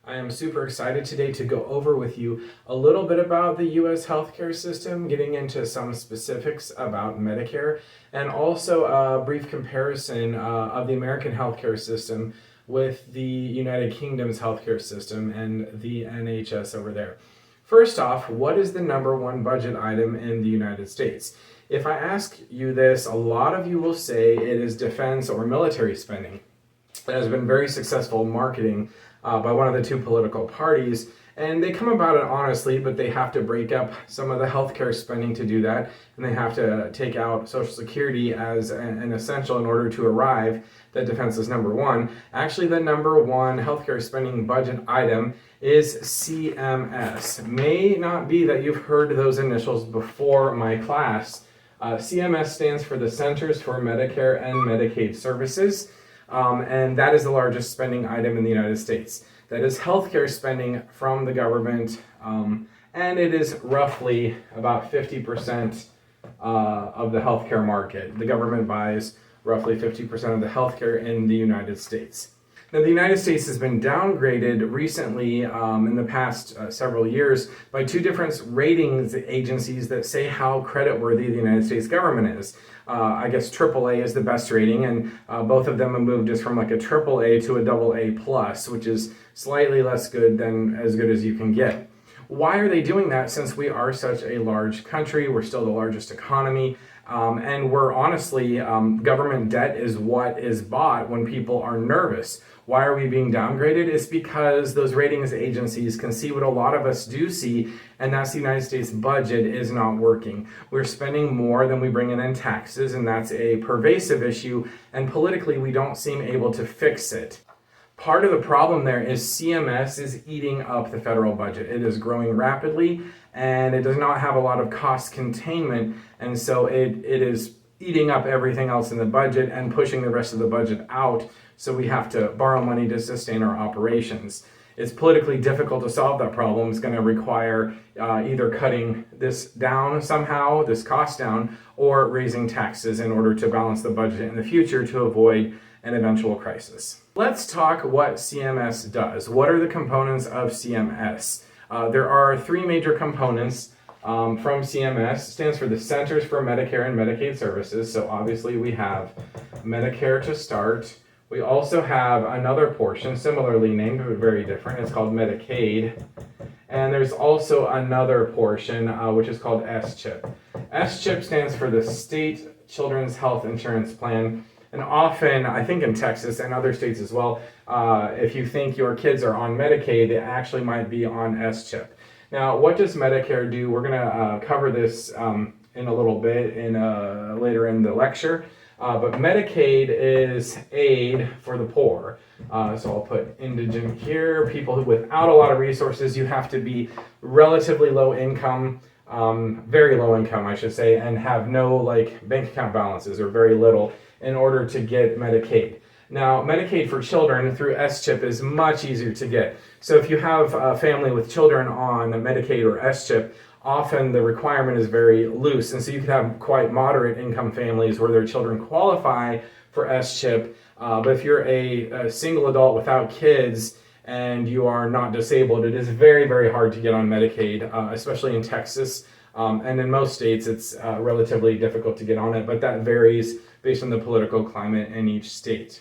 I am super excited today to go over with you a little bit about the US healthcare system, getting into some specifics about Medicare, and also a brief comparison of the American healthcare system with the United Kingdom's healthcare system and the NHS over there. First off, what is the number one budget item in the United States? If I ask you this, a lot of you will say it is defense or military spending. It has been very successful marketing by one of the two political parties, and they come about it honestly, but they have to break up some of the healthcare spending to do that, and they have to take out Social Security as an essential in order to arrive that defense is number one. Actually, the number one healthcare spending budget item is CMS. May not be that you've heard those initials before my class. CMS stands for the Centers for Medicare and Medicaid Services. And that is the largest spending item in the United States. That is healthcare spending from the government, and it is roughly about 50% of the healthcare market. The government buys roughly 50% of the healthcare in the United States. Now, the United States has been downgraded recently in the past several years by two different ratings agencies that say how creditworthy the United States government is. I guess AAA is the best rating, and both of them have moved us from like a AAA to a AA plus, which is slightly less good than as good as you can get. Why are they doing that since we are such a large country? We're still the largest economy. And we're honestly, government debt is what is bought when people are nervous. Why are we being downgraded? It's because those ratings agencies can see what a lot of us do see, and that's the United States budget is not working. We're spending more than we bring in taxes, and that's a pervasive issue, and politically we don't seem able to fix it. Part of the problem there is CMS is eating up the federal budget. It is growing rapidly, and it does not have a lot of cost containment, and so it is eating up everything else in the budget and pushing the rest of the budget out, so we have to borrow money to sustain our operations. It's politically difficult to solve that problem. It's going to require either cutting this down somehow, this cost down, or raising taxes in order to balance the budget in the future to avoid an eventual crisis. Let's talk what CMS does. What are the components of CMS? There are three major components from CMS. It stands for the Centers for Medicare and Medicaid Services. So obviously we have Medicare to start. We also have another portion, similarly named but very different. It's called Medicaid. And there's also another portion which is called SCHIP. SCHIP stands for the State Children's Health Insurance Plan. And often, I think in Texas and other states as well, if you think your kids are on Medicaid, they actually might be on SCHIP. Now, what does Medicare do? We're going to cover this in a little bit later in the lecture. But Medicaid is aid for the poor. So I'll put indigent here. People without a lot of resources. You have to be relatively low income, very low income, I should say, and have no bank account balances or very little in order to get Medicaid. Now, Medicaid for children through SCHIP is much easier to get. So if you have a family with children on Medicaid or SCHIP, often the requirement is very loose. And so you could have quite moderate income families where their children qualify for SCHIP. But if you're a single adult without kids and you are not disabled, it is very, very hard to get on Medicaid, especially in Texas. And in most states, it's relatively difficult to get on it, but that varies based on the political climate in each state.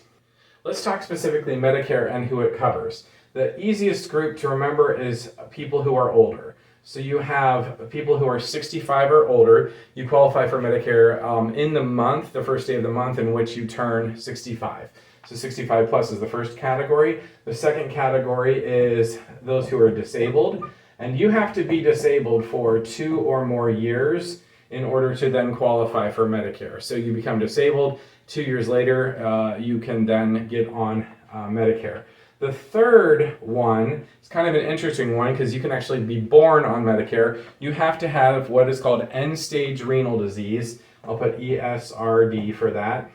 Let's talk specifically Medicare and who it covers. The easiest group to remember is people who are older. So you have people who are 65 or older. You qualify for Medicare in the month, the first day of the month in which you turn 65. So 65 plus is the first category. The second category is those who are disabled. And you have to be disabled for 2 or more years in order to then qualify for Medicare. So you become disabled, 2 years later, you can then get on Medicare. The third one is kind of an interesting one because you can actually be born on Medicare. You have to have what is called end-stage renal disease. I'll put ESRD for that.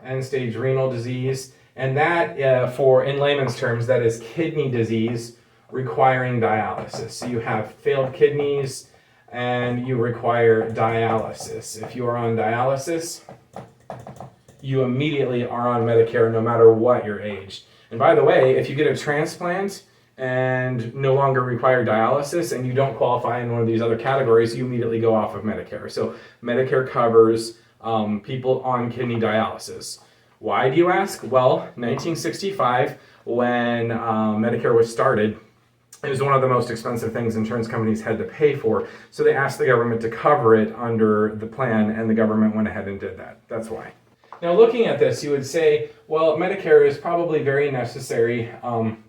End-stage renal disease. And that, in layman's terms, that is kidney disease requiring dialysis. So you have failed kidneys and you require dialysis. If you are on dialysis, you immediately are on Medicare no matter what your age. And by the way, if you get a transplant and no longer require dialysis and you don't qualify in one of these other categories, you immediately go off of Medicare. So Medicare covers people on kidney dialysis. Why, do you ask? Well, 1965, when Medicare was started, it was one of the most expensive things insurance companies had to pay for. So they asked the government to cover it under the plan, and the government went ahead and did that. That's why. Now, looking at this, you would say, well, Medicare is probably very necessary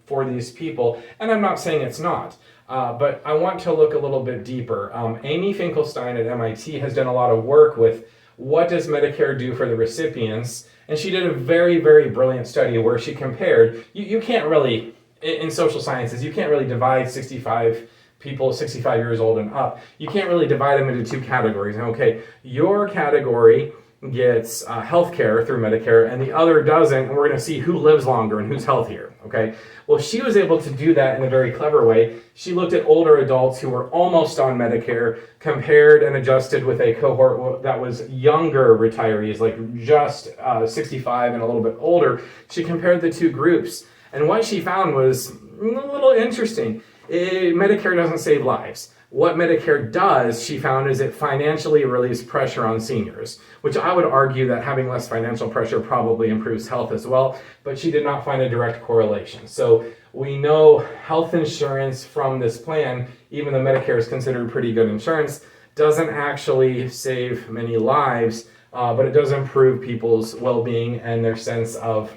for these people, and I'm not saying it's not, but I want to look a little bit deeper. Amy Finkelstein at MIT has done a lot of work with what does Medicare do for the recipients, and she did a very, very brilliant study where she compared, you can't really, in social sciences, you can't really divide 65 people 65 years old and up. You can't really divide them into two categories. Okay, your category gets health care through Medicare and the other doesn't, and we're going to see who lives longer and who's healthier, okay? Well, she was able to do that in a very clever way. She looked at older adults who were almost on Medicare, compared and adjusted with a cohort that was younger retirees, like just 65 and a little bit older. She compared the two groups, and what she found was a little interesting. Medicare doesn't save lives. What Medicare does, she found, is it financially relieves pressure on seniors, which I would argue that having less financial pressure probably improves health as well, but she did not find a direct correlation. So we know health insurance from this plan, even though Medicare is considered pretty good insurance, doesn't actually save many lives, but it does improve people's well-being and their sense of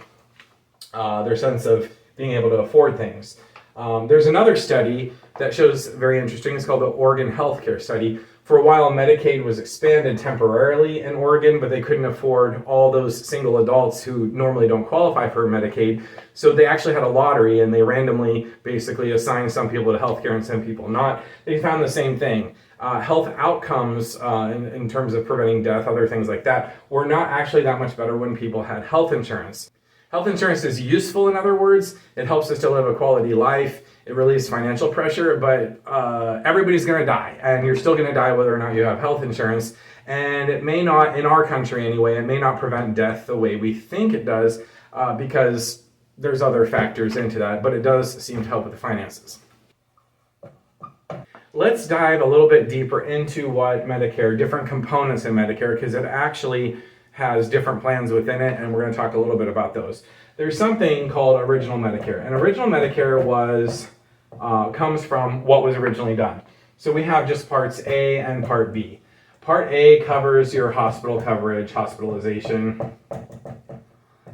being able to afford things. There's another study that shows very interesting. It's called the Oregon Healthcare Study. For a while, Medicaid was expanded temporarily in Oregon, but they couldn't afford all those single adults who normally don't qualify for Medicaid. So they actually had a lottery, and they randomly basically assigned some people to healthcare and some people not. They found the same thing. Health outcomes in terms of preventing death, other things like that, were not actually that much better when people had health insurance. Health insurance is useful, in other words. It helps us to live a quality life. It relieves financial pressure, but everybody's going to die, and you're still going to die whether or not you have health insurance. And it may not, in our country anyway, it may not prevent death the way we think it does, because there's other factors into that, but it does seem to help with the finances. Let's dive a little bit deeper into what Medicare, different components in Medicare, because it actually has different plans within it, and we're going to talk a little bit about those. There's something called Original Medicare, and Original Medicare comes from what was originally done. So we have just Parts A and Part B. Part A covers your hospital coverage, hospitalization,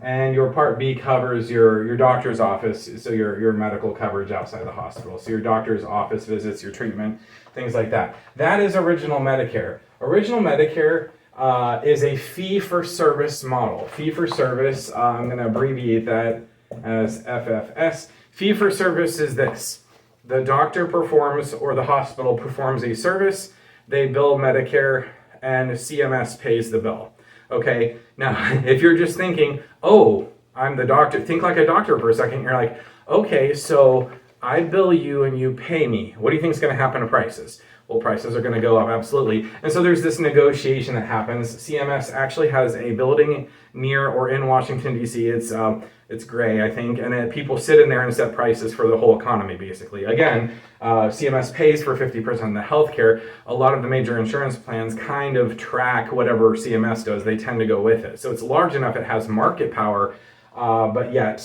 and your Part B covers your doctor's office, so your medical coverage outside the hospital. So your doctor's office visits, your treatment, things like that. That is Original Medicare. Original Medicare is a fee-for-service model. Fee-for-service, I'm going to abbreviate that as FFS. Fee-for-service is this. The doctor performs, or the hospital performs a service, they bill Medicare, and CMS pays the bill. Okay, now if you're just thinking, oh, I'm the doctor, think like a doctor for a second, you're like, okay, so I bill you and you pay me. What do you think is going to happen to prices? Well, prices are going to go up, absolutely. And so there's this negotiation that happens. CMS actually has a building near or in Washington, D.C. It's gray, I think, and people sit in there and set prices for the whole economy, basically. Again, CMS pays for 50% of the healthcare. A lot of the major insurance plans kind of track whatever CMS does. They tend to go with it. So it's large enough, it has market power, but yet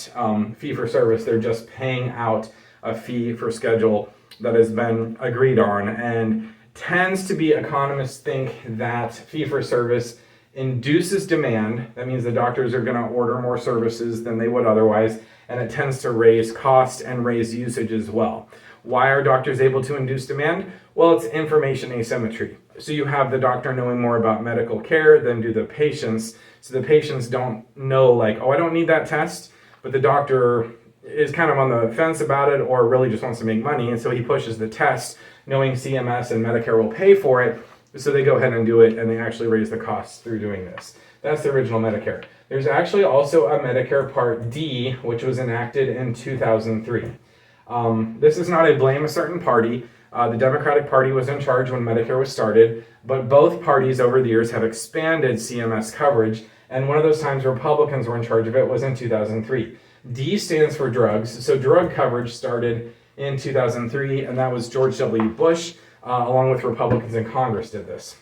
fee for service, they're just paying out a fee for schedule that has been agreed on, and tends to be, economists think that fee for service induces demand. That means the doctors are going to order more services than they would otherwise, and it tends to raise cost and raise usage as well. Why are doctors able to induce demand? Well, it's information asymmetry. So you have the doctor knowing more about medical care than do the patients. So the patients don't know, like, oh, I don't need that test, but the doctor is kind of on the fence about it, or really just wants to make money, and so he pushes the test knowing CMS and Medicare will pay for it, so they go ahead and do it, and they actually raise the costs through doing this. That's the Original Medicare. There's actually also a Medicare Part D, which was enacted in 2003. This is not a blame a certain party. The Democratic Party was in charge when Medicare was started, but both parties over the years have expanded CMS coverage, and one of those times Republicans were in charge of it was in 2003. D stands for drugs. So drug coverage started in 2003, and that was George W. Bush, along with Republicans in Congress did this.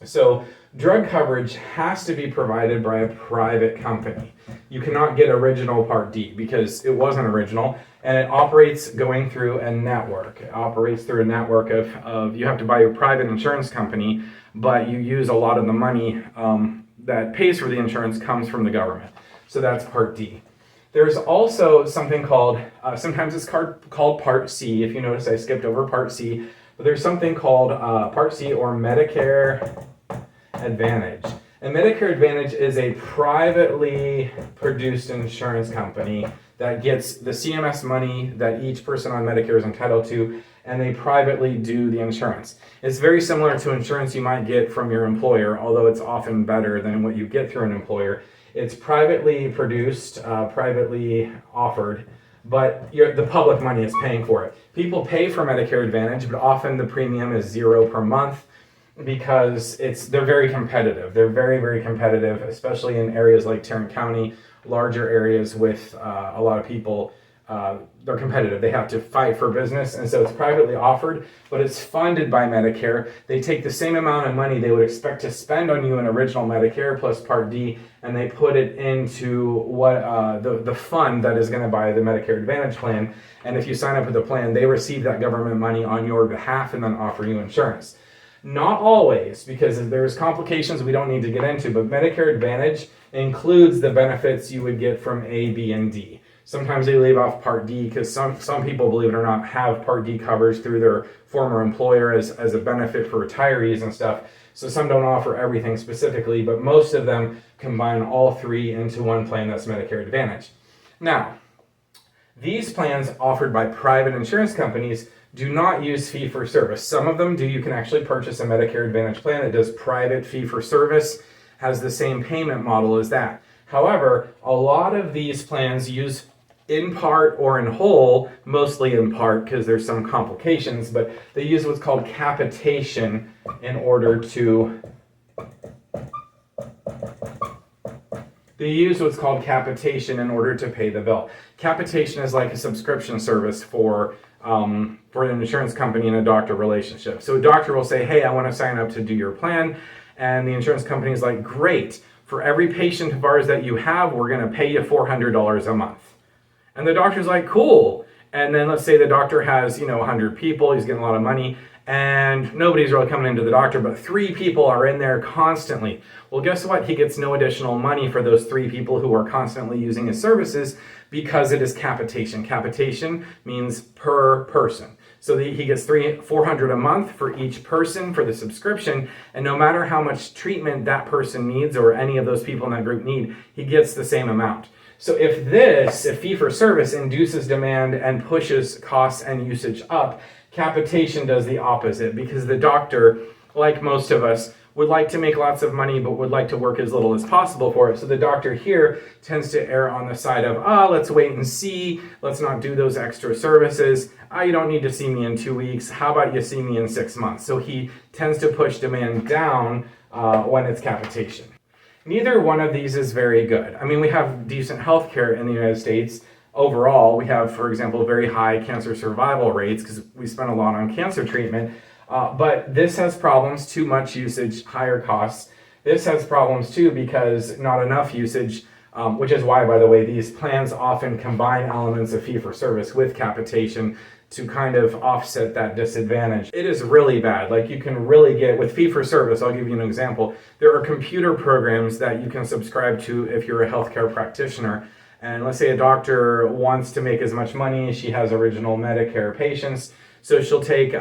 So drug coverage has to be provided by a private company. You cannot get original Part D because it wasn't original, and it operates going through a network. It operates through a network of you have to buy your private insurance company, but you use a lot of the money that pays for the insurance comes from the government. So that's Part D. There's also something called, sometimes it's called Part C. If you notice, I skipped over Part C. But there's something called Part C or Medicare Advantage. And Medicare Advantage is a privately produced insurance company that gets the CMS money that each person on Medicare is entitled to, and they privately do the insurance. It's very similar to insurance you might get from your employer, although it's often better than what you get through an employer. It's privately produced, privately offered, but the public money is paying for it. People pay for Medicare Advantage, but often the premium is $0 per month because they're very competitive. They're very, very competitive, especially in areas like Tarrant County, larger areas with a lot of people. They're competitive. They have to fight for business, and so it's privately offered, but it's funded by Medicare. They take the same amount of money they would expect to spend on you in original Medicare plus Part D, and they put it into what the fund that is going to buy the Medicare Advantage plan. And if you sign up with the plan, they receive that government money on your behalf and then offer you insurance. Not always, because there's complications we don't need to get into, but Medicare Advantage includes the benefits you would get from A, B, and D. Sometimes they leave off Part D because some people, believe it or not, have Part D coverage through their former employer as a benefit for retirees and stuff. So some don't offer everything specifically, but most of them combine all three into one plan that's Medicare Advantage. Now, these plans offered by private insurance companies do not use fee-for-service. Some of them do. You can actually purchase a Medicare Advantage plan that does private fee-for-service, has the same payment model as that. However, a lot of these plans use in part or in whole, mostly in part because there's some complications, but they use what's called capitation in order to pay the bill. Capitation is like a subscription service for an insurance company and a doctor relationship. So a doctor will say, hey, I want to sign up to do your plan. And the insurance company is like, great, for every patient of ours that you have, we're going to pay you $400 a month. And the doctor's like, cool. And then let's say the doctor has, 100 people, he's getting a lot of money, and nobody's really coming into the doctor, but 3 people are in there constantly. Well, guess what? He gets no additional money for those 3 people who are constantly using his services because it is capitation. Capitation means per person. So he gets $400 a month for each person for the subscription, and no matter how much treatment that person needs or any of those people in that group need, he gets the same amount. So if fee-for-service induces demand and pushes costs and usage up, capitation does the opposite, because the doctor, like most of us, would like to make lots of money but would like to work as little as possible for it. So the doctor here tends to err on the side of, let's wait and see, let's not do those extra services, you don't need to see me in 2 weeks, how about you see me in 6 months? So he tends to push demand down when it's capitation. Neither one of these is very good. I mean, we have decent healthcare in the United States. Overall, we have, for example, very high cancer survival rates because we spend a lot on cancer treatment. But this has problems, too much usage, higher costs. This has problems too because not enough usage, which is why, by the way, these plans often combine elements of fee-for-service with capitation to kind of offset that disadvantage. It is really bad. Like, you can really get, with fee-for-service, I'll give you an example. There are computer programs that you can subscribe to if you're a healthcare practitioner. And let's say a doctor wants to make as much money, she has original Medicare patients, so she'll take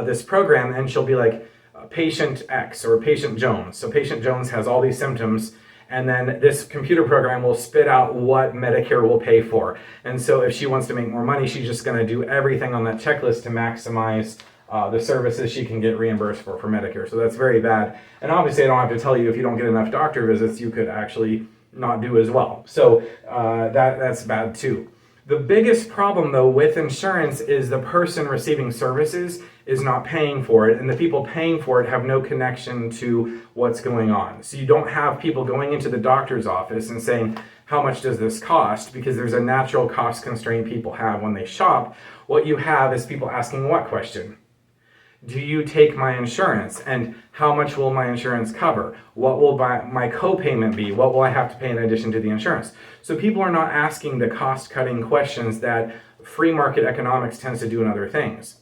this program and she'll be like, patient X or patient Jones. So patient Jones has all these symptoms, and then this computer program will spit out what Medicare will pay for. And so if she wants to make more money, she's just going to do everything on that checklist to maximize the services she can get reimbursed for Medicare. So that's very bad. And obviously I don't have to tell you, if you don't get enough doctor visits, you could actually not do as well. So that's bad too. The biggest problem, though, with insurance is the person receiving services is not paying for it, and the people paying for it have no connection to what's going on. So you don't have people going into the doctor's office and saying, how much does this cost? Because there's a natural cost constraint people have when they shop. What you have is people asking what question? Do you take my insurance? And how much will my insurance cover? What will my co-payment be? What will I have to pay in addition to the insurance? So people are not asking the cost-cutting questions that free market economics tends to do in other things.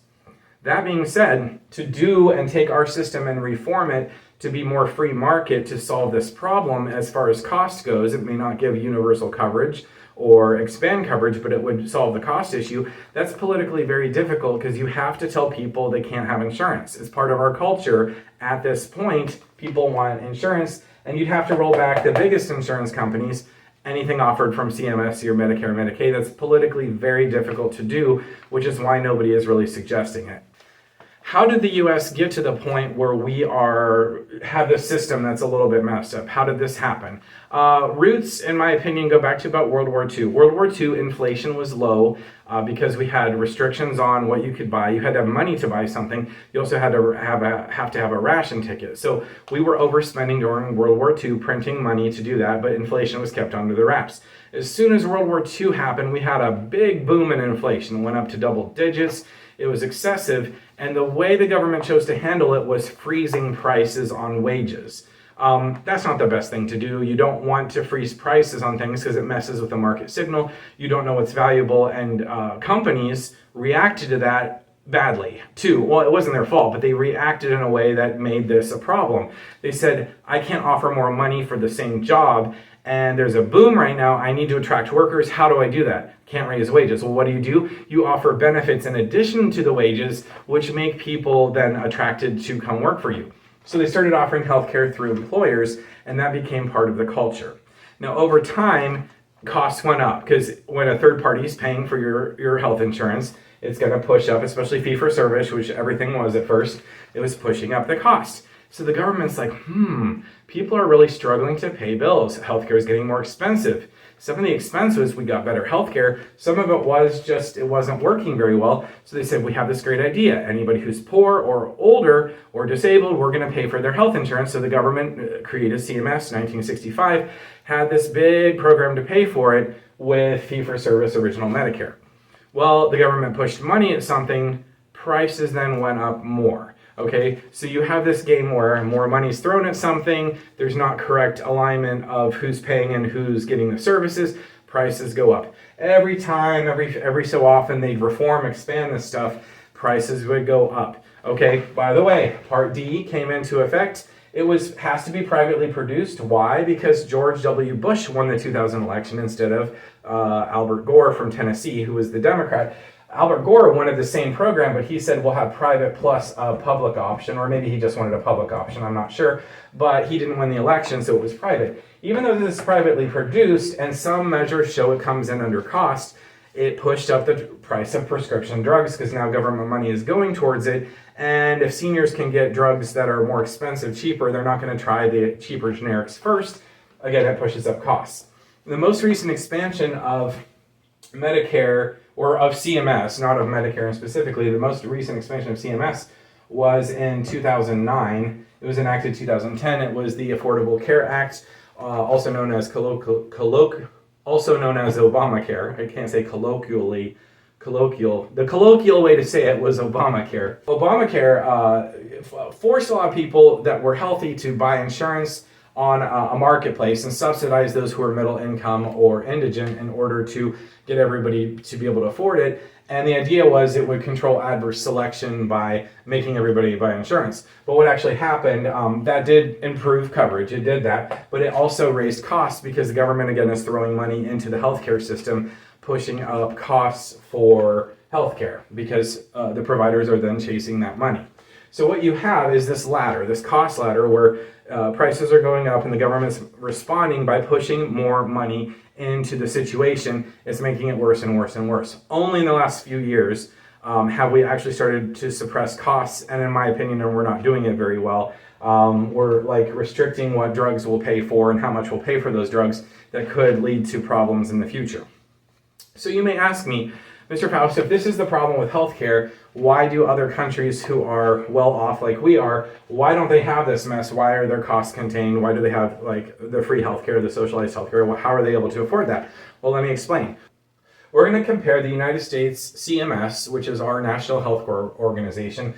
That being said, to do and take our system and reform it to be more free market to solve this problem as far as cost goes, it may not give universal coverage or expand coverage, but it would solve the cost issue. That's politically very difficult because you have to tell people they can't have insurance. It's part of our culture. At this point, people want insurance, and you'd have to roll back the biggest insurance companies, anything offered from CMS or Medicare and Medicaid. That's politically very difficult to do, which is why nobody is really suggesting it. How did the US get to the point where we have this system that's a little bit messed up? How did this happen? Roots, in my opinion, go back to about World War II. World War II, inflation was low because we had restrictions on what you could buy. You had to have money to buy something. You also had to have a ration ticket. So we were overspending during World War II, printing money to do that, but inflation was kept under the wraps. As soon as World War II happened, we had a big boom in inflation. It went up to double digits. It was excessive, and the way the government chose to handle it was freezing prices on wages. That's not the best thing to do. You don't want to freeze prices on things because it messes with the market signal. You don't know what's valuable, and companies reacted to that badly too. Well, it wasn't their fault, but they reacted in a way that made this a problem. They said, I can't offer more money for the same job, and there's a boom right now. I need to attract workers. How do I do that? Can't raise wages. Well, what do? You offer benefits in addition to the wages, which make people then attracted to come work for you. So they started offering healthcare through employers, and that became part of the culture. Now, over time, costs went up because when a third party is paying for your health insurance, it's going to push up, especially fee-for-service, which everything was at first. It was pushing up the cost. So the government's like, people are really struggling to pay bills. Healthcare is getting more expensive. Some of the expenses, we got better healthcare. Some of it was just, it wasn't working very well. So they said, we have this great idea. Anybody who's poor or older or disabled, we're going to pay for their health insurance. So the government created CMS, 1965, had this big program to pay for it with fee-for-service original Medicare. Well, the government pushed money at something, prices then went up more. Okay, so you have this game where more money is thrown at something, there's not correct alignment of who's paying and who's getting the services, prices go up. Every time, every so often they'd reform, expand this stuff, prices would go up. Okay, by the way, Part D came into effect. It has to be privately produced. Why? Because George W. Bush won the 2000 election instead of Albert Gore from Tennessee, who was the Democrat. Albert Gore wanted the same program, but he said we'll have private plus a public option, or maybe he just wanted a public option, I'm not sure, but he didn't win the election, so it was private. Even though this is privately produced, and some measures show it comes in under cost, it pushed up the price of prescription drugs because now government money is going towards it, and if seniors can get drugs that are more expensive, cheaper, they're not going to try the cheaper generics first. Again, that pushes up costs. The most recent expansion of Medicare, or of CMS, not of Medicare specifically, the most recent expansion of CMS was in 2009. It was enacted 2010. It was the Affordable Care Act, also known as Obamacare. I can't say colloquially. The colloquial way to say it was Obamacare. Obamacare forced a lot of people that were healthy to buy insurance on a marketplace and subsidize those who are middle income or indigent in order to get everybody to be able to afford it. And the idea was it would control adverse selection by making everybody buy insurance. But what actually happened, that did improve coverage, it did that, but it also raised costs because the government, again, is throwing money into the healthcare system, pushing up costs for healthcare because the providers are then chasing that money. So what you have is this ladder, this cost ladder, where prices are going up and the government's responding by pushing more money into the situation. It's making it worse and worse and worse. Only in the last few years have we actually started to suppress costs, and in my opinion, we're not doing it very well. We're like restricting what drugs we'll pay for and how much we'll pay for those drugs that could lead to problems in the future. So you may ask me, Mr. Faust, if this is the problem with healthcare, why do other countries who are well off like we are, why don't they have this mess? Why are their costs contained? Why do they have like the free healthcare, the socialized healthcare? How are they able to afford that? Well, let me explain. We're going to compare the United States CMS, which is our national health organization,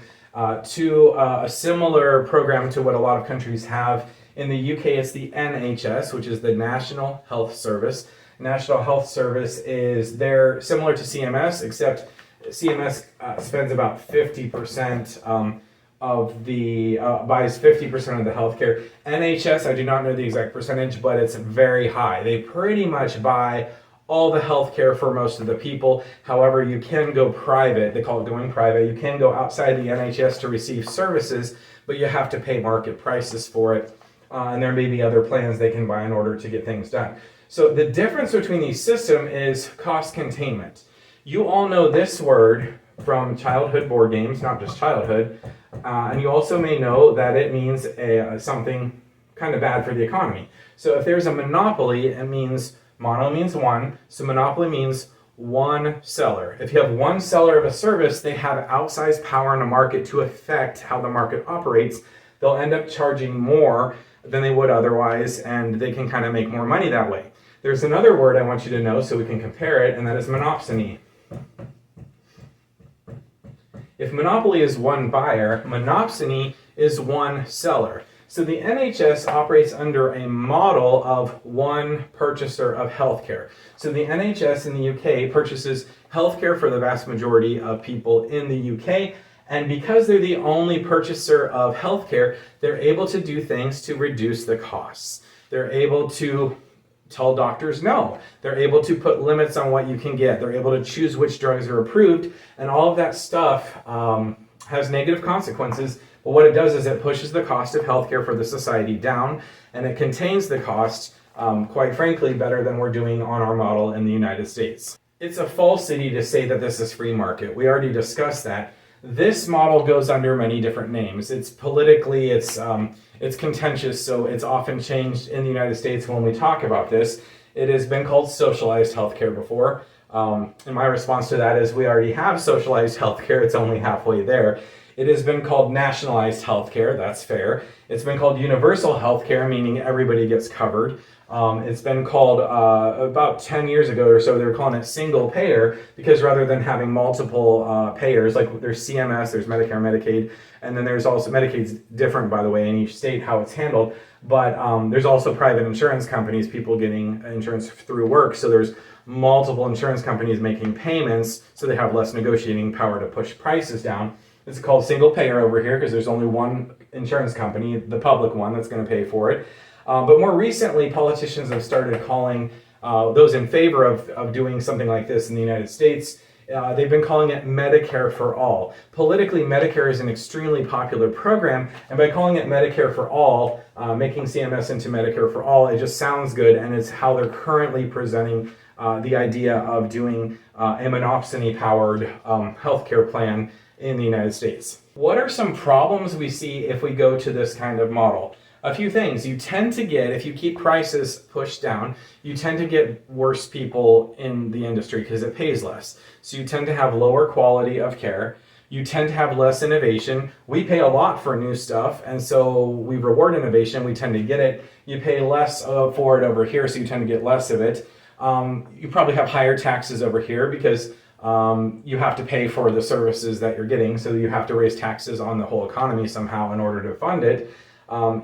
to a similar program to what a lot of countries have. In the UK, it's the NHS, which is the National Health Service. National Health Service is they're similar to CMS, except CMS spends about 50% of the buys 50% of the healthcare. NHS, I do not know the exact percentage, but it's very high. They pretty much buy all the healthcare for most of the people. However, you can go private. They call it going private. You can go outside the NHS to receive services, but you have to pay market prices for it. And there may be other plans they can buy in order to get things done. So the difference between these systems is cost containment. You all know this word from childhood board games, not just childhood, and you also may know that it means something kind of bad for the economy. So if there's a monopoly, it means mono means one, so monopoly means one seller. If you have one seller of a service, they have outsized power in a market to affect how the market operates. They'll end up charging more than they would otherwise, and they can kind of make more money that way. There's another word I want you to know so we can compare it, and that is monopsony. If monopoly is one buyer, monopsony is one seller. So the NHS operates under a model of one purchaser of healthcare. So the NHS in the UK purchases healthcare for the vast majority of people in the UK, and because they're the only purchaser of healthcare, they're able to do things to reduce the costs. They're able to tell doctors no. They're able to put limits on what you can get. They're able to choose which drugs are approved, and all of that stuff has negative consequences. But what it does is it pushes the cost of healthcare for the society down, and it contains the cost, quite frankly, better than we're doing on our model in the United States. It's a falsity to say that this is free market. We already discussed that. This model goes under many different names. It's politically, it's contentious, so it's often changed in the United States when we talk about this. It has been called socialized healthcare before. And my response to that is we already have socialized healthcare. It's only halfway there. It has been called nationalized healthcare. That's fair. It's been called universal healthcare, meaning everybody gets covered. It's been called, about 10 years ago or so, they were calling it single payer, because rather than having multiple payers, like there's CMS, there's Medicare and Medicaid, and then there's also, Medicaid's different, by the way, in each state, how it's handled, but there's also private insurance companies, people getting insurance through work, so there's multiple insurance companies making payments, so they have less negotiating power to push prices down. It's called single payer over here because there's only one insurance company, the public one, that's going to pay for it. But more recently, politicians have started calling those in favor of doing something like this in the United States, they've been calling it Medicare for All. Politically, Medicare is an extremely popular program, and by calling it Medicare for All, making CMS into Medicare for All, it just sounds good, and it's how they're currently presenting the idea of doing a monopsony-powered healthcare plan in the United States. What are some problems we see if we go to this kind of model? A few things. You tend to get, if you keep prices pushed down, you tend to get worse people in the industry because it pays less. So you tend to have lower quality of care. You tend to have less innovation. We pay a lot for new stuff, and so we reward innovation. We tend to get it. You pay less for it over here, so you tend to get less of it. You probably have higher taxes over here because you have to pay for the services that you're getting, so you have to raise taxes on the whole economy somehow in order to fund it.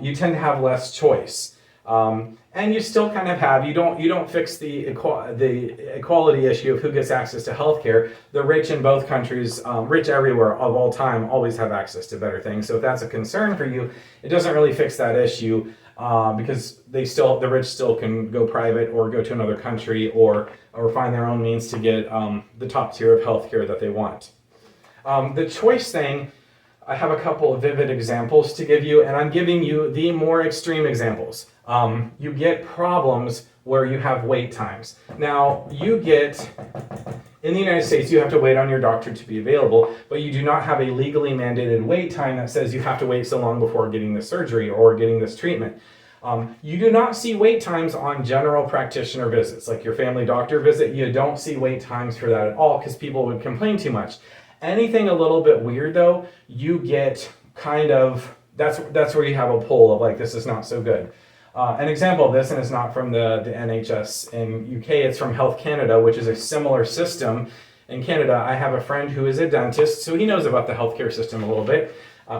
You tend to have less choice, and you still kind of have, you don't fix the equality issue of who gets access to healthcare. The rich in both countries, rich everywhere of all time, always have access to better things. So if that's a concern for you, it doesn't really fix that issue because the rich still can go private or go to another country or find their own means to get the top tier of healthcare that they want. The choice thing, I have a couple of vivid examples to give you, and I'm giving you the more extreme examples. You get problems where you have wait times. Now, in the United States, you have to wait on your doctor to be available, but you do not have a legally mandated wait time that says you have to wait so long before getting the surgery or getting this treatment. You do not see wait times on general practitioner visits, like your family doctor visit. You don't see wait times for that at all because people would complain too much. Anything a little bit weird though, you get kind of, that's where you have a pull of like, this is not so good. An example of this, and it's not from the NHS in UK, it's from Health Canada, which is a similar system. In Canada, I have a friend who is a dentist, so he knows about the healthcare system a little bit.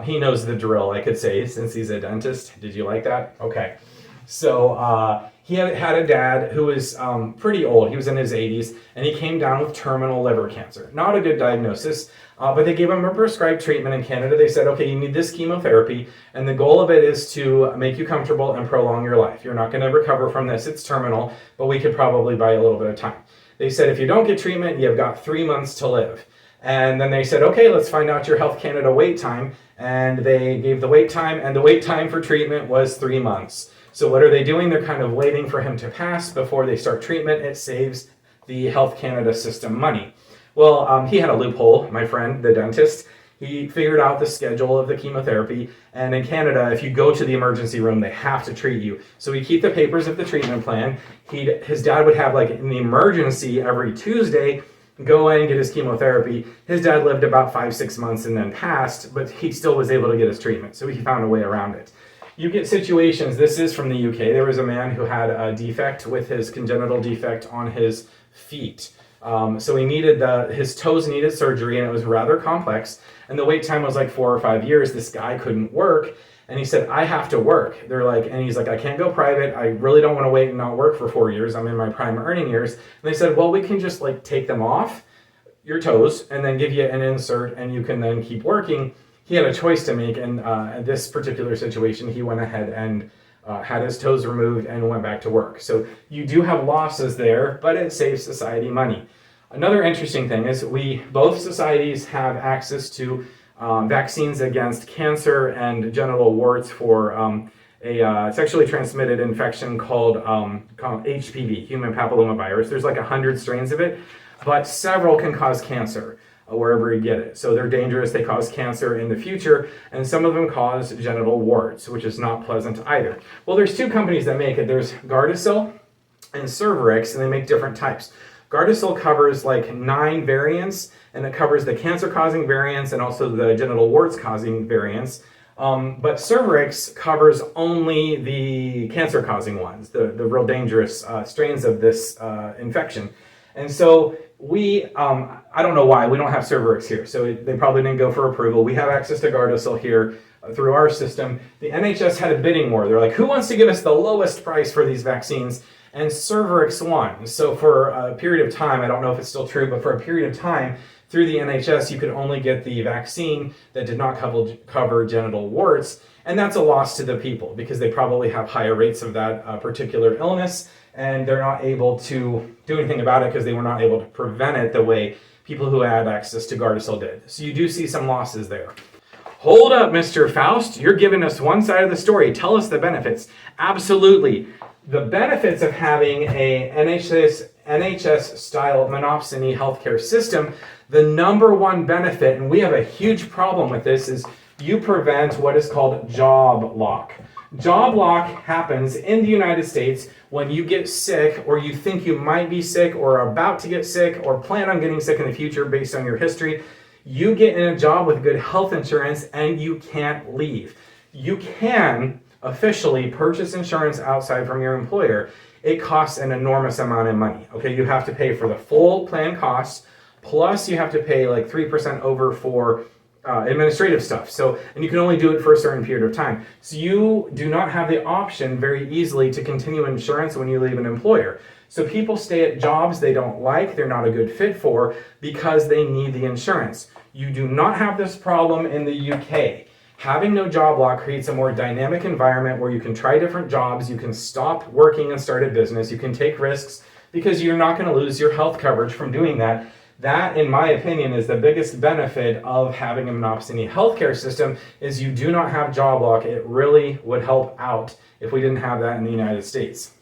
He knows the drill, I could say, since he's a dentist. Did you like that? Okay. So he had a dad who was pretty old. He was in his 80s, and he came down with terminal liver cancer. Not a good diagnosis, but they gave him a prescribed treatment in Canada. They said, okay, you need this chemotherapy, and the goal of it is to make you comfortable and prolong your life. You're not going to recover from this. It's terminal, but we could probably buy a little bit of time. They said, if you don't get treatment, you've got 3 months to live. And then they said, okay, let's find out your Health Canada wait time. And they gave the wait time, and the wait time for treatment was 3 months. So what are they doing? They're kind of waiting for him to pass before they start treatment. It saves the Health Canada system money. Well, he had a loophole, my friend, the dentist. He figured out the schedule of the chemotherapy, and in Canada, if you go to the emergency room, they have to treat you. So we keep the papers of the treatment plan. His dad would have, like, in the emergency every Tuesday, go in and get his chemotherapy. His dad lived about 5-6 months and then passed, but he still was able to get his treatment, so he found a way around it. You get situations, this is from the UK, there was a man who had a defect with his congenital defect on his feet. So he needed his toes needed surgery, and it was rather complex, and the wait time was like 4 or 5 years. This guy couldn't work, and he said, I have to work. And he's like, I can't go private. I really don't want to wait and not work for 4 years. I'm in my prime earning years. And they said, well, we can just like take them off your toes and then give you an insert, and you can then keep working. He had a choice to make, and in this particular situation, he went ahead and had his toes removed and went back to work. So you do have losses there, but it saves society money. Another interesting thing is both societies have access to vaccines against cancer and genital warts for a sexually transmitted infection called HPV, human papillomavirus. There's like 100 strains of it, but several can cause cancer wherever you get it. So they're dangerous, they cause cancer in the future, and some of them cause genital warts, which is not pleasant either. Well, there's 2 companies that make it. There's Gardasil and Cervarix, and they make different types. Gardasil covers like 9 variants, and it covers the cancer-causing variants and also the genital warts-causing variants. But Cervarix covers only the cancer-causing ones, the real dangerous strains of this infection. And so I don't know why, we don't have Cervarix here, so they probably didn't go for approval. We have access to Gardasil here through our system. The NHS had a bidding war. They're like, who wants to give us the lowest price for these vaccines? And Cervarix won. So for a period of time, I don't know if it's still true, but for a period of time, through the NHS, you could only get the vaccine that did not cover genital warts, and that's a loss to the people because they probably have higher rates of that particular illness, and they're not able to do anything about it because they were not able to prevent it the way people who had access to Gardasil did. So you do see some losses there. Hold up, Mr. Faust, you're giving us one side of the story. Tell us the benefits. Absolutely. The benefits of having a NHS-style monopsony healthcare system, the number one benefit, and we have a huge problem with this, is you prevent what is called job lock. Job lock happens in the United States when you get sick, or you think you might be sick, or are about to get sick, or plan on getting sick in the future based on your history. You get in a job with good health insurance and you can't leave. You can officially purchase insurance outside from your employer. It costs an enormous amount of money. Okay, you have to pay for the full plan costs, plus you have to pay like 3% over for administrative stuff. So, and you can only do it for a certain period of time. So you do not have the option very easily to continue insurance when you leave an employer. So people stay at jobs they don't like, they're not a good fit for, because they need the insurance. You do not have this problem in the UK. Having no job lock creates a more dynamic environment where you can try different jobs, you can stop working and start a business, you can take risks, because you're not going to lose your health coverage from doing that. That, in my opinion, is the biggest benefit of having a monopsony healthcare system, is you do not have job lock. It really would help out if we didn't have that in the United States.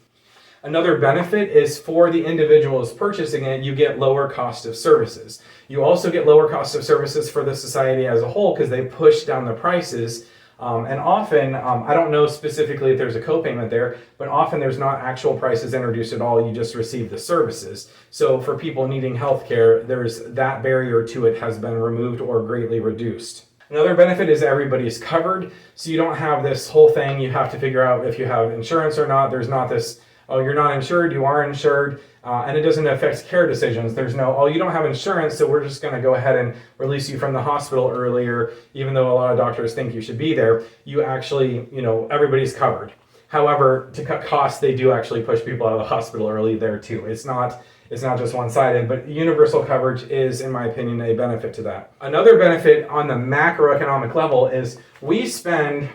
Another benefit is for the individuals purchasing it, you get lower cost of services. You also get lower cost of services for the society as a whole because they push down the prices And often, I don't know specifically if there's a copayment there, but often there's not actual prices introduced at all. You just receive the services. So for people needing healthcare, there's that barrier to it has been removed or greatly reduced. Another benefit is everybody's covered, so you don't have this whole thing. You have to figure out if you have insurance or not. There's not this, oh, you're not insured, you are insured, and it doesn't affect care decisions. There's no, oh, you don't have insurance, so we're just going to go ahead and release you from the hospital earlier, even though a lot of doctors think you should be there. You actually, everybody's covered. However, to cut costs, they do actually push people out of the hospital early there too. It's not just one-sided, but universal coverage is, in my opinion, a benefit to that. Another benefit on the macroeconomic level is we spend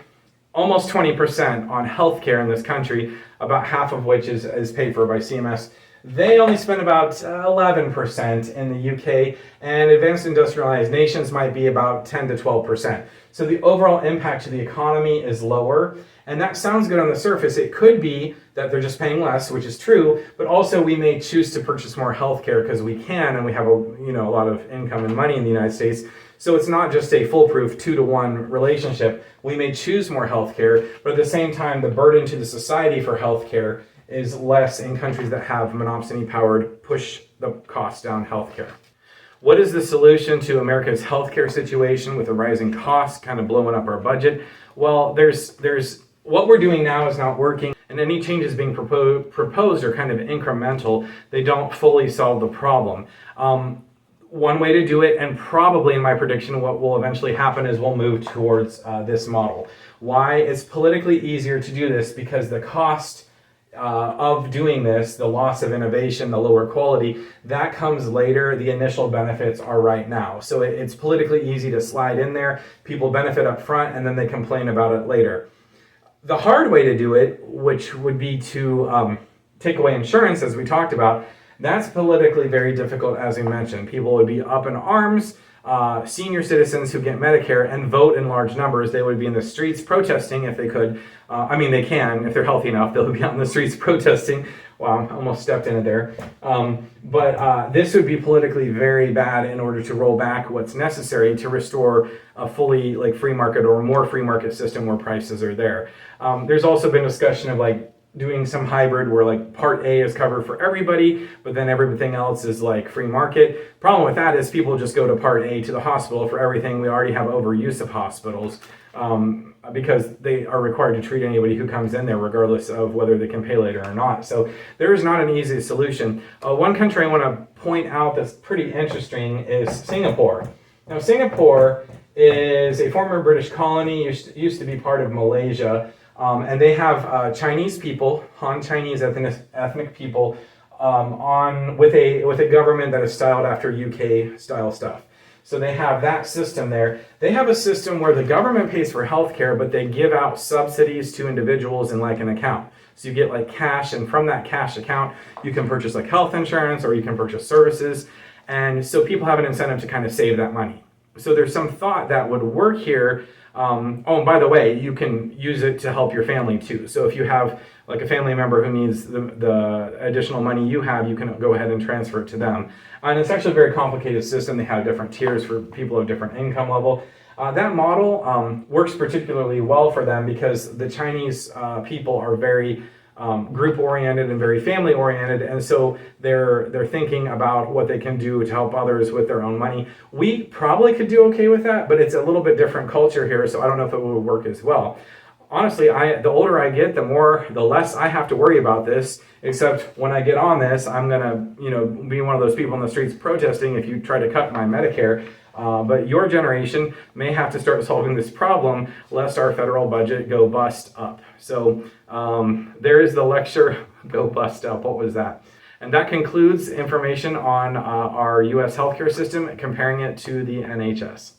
almost 20% on healthcare in this country, about half of which is paid for by CMS. They only spend about 11% in the UK, and advanced industrialized nations might be about 10 to 12%. So the overall impact to the economy is lower, and that sounds good on the surface. It could be that they're just paying less, which is true, but also we may choose to purchase more healthcare because we can, and we have a lot of income and money in the United States. So it's not just a foolproof 2-to-1 relationship. We may choose more healthcare, but at the same time, the burden to the society for healthcare is less in countries that have monopsony-powered push the cost down healthcare. What is the solution to America's healthcare situation with the rising costs kind of blowing up our budget? Well, there's what we're doing now is not working, and any changes being proposed are kind of incremental. They don't fully solve the problem. One way to do it, and probably in my prediction what will eventually happen, is we'll move towards this model. Why? It's politically easier to do this because the cost of doing this, the loss of innovation, the lower quality, that comes later. The initial benefits are right now. So it's politically easy to slide in there. People benefit up front and then they complain about it later. The hard way to do it, which would be to take away insurance, as we talked about, that's politically very difficult, as we mentioned. People would be up in arms. Senior citizens who get Medicare and vote in large numbers, they would be in the streets protesting if they could. They can, if they're healthy enough, they'll be out in the streets protesting. Wow, I almost stepped in it there. But this would be politically very bad in order to roll back what's necessary to restore a fully free market or more free market system where prices are there. There's also been discussion of doing some hybrid where part A is covered for everybody, but then everything else is free market. Problem with that is people just go to part A to the hospital for everything. We already have overuse of hospitals because they are required to treat anybody who comes in there regardless of whether they can pay later or not. So there is not an easy solution. One country I want to point out that's pretty interesting is Singapore. Now Singapore is a former British colony, used to be part of Malaysia. And they have Chinese people, Han Chinese ethnic people, with a government that is styled after UK style stuff. So they have that system there. They have a system where the government pays for healthcare, but they give out subsidies to individuals in an account. So you get cash, and from that cash account, you can purchase health insurance or you can purchase services. And so people have an incentive to kind of save that money. So there's some thought that would work here. And by the way, you can use it to help your family too. So if you have a family member who needs the additional money you have, you can go ahead and transfer it to them. And it's actually a very complicated system. They have different tiers for people of different income level. That model works particularly well for them because the Chinese people are very group-oriented and very family-oriented, and so they're thinking about what they can do to help others with their own money. We probably could do okay with that, but it's a little bit different culture here, so I don't know if it would work as well. Honestly, the older I get, the less I have to worry about this, except when I get on this, I'm gonna be one of those people in the streets protesting if you try to cut my Medicare. But your generation may have to start solving this problem lest our federal budget go bust up. So there is the lecture, go bust up. What was that? And that concludes information on our U.S. healthcare system, comparing it to the NHS.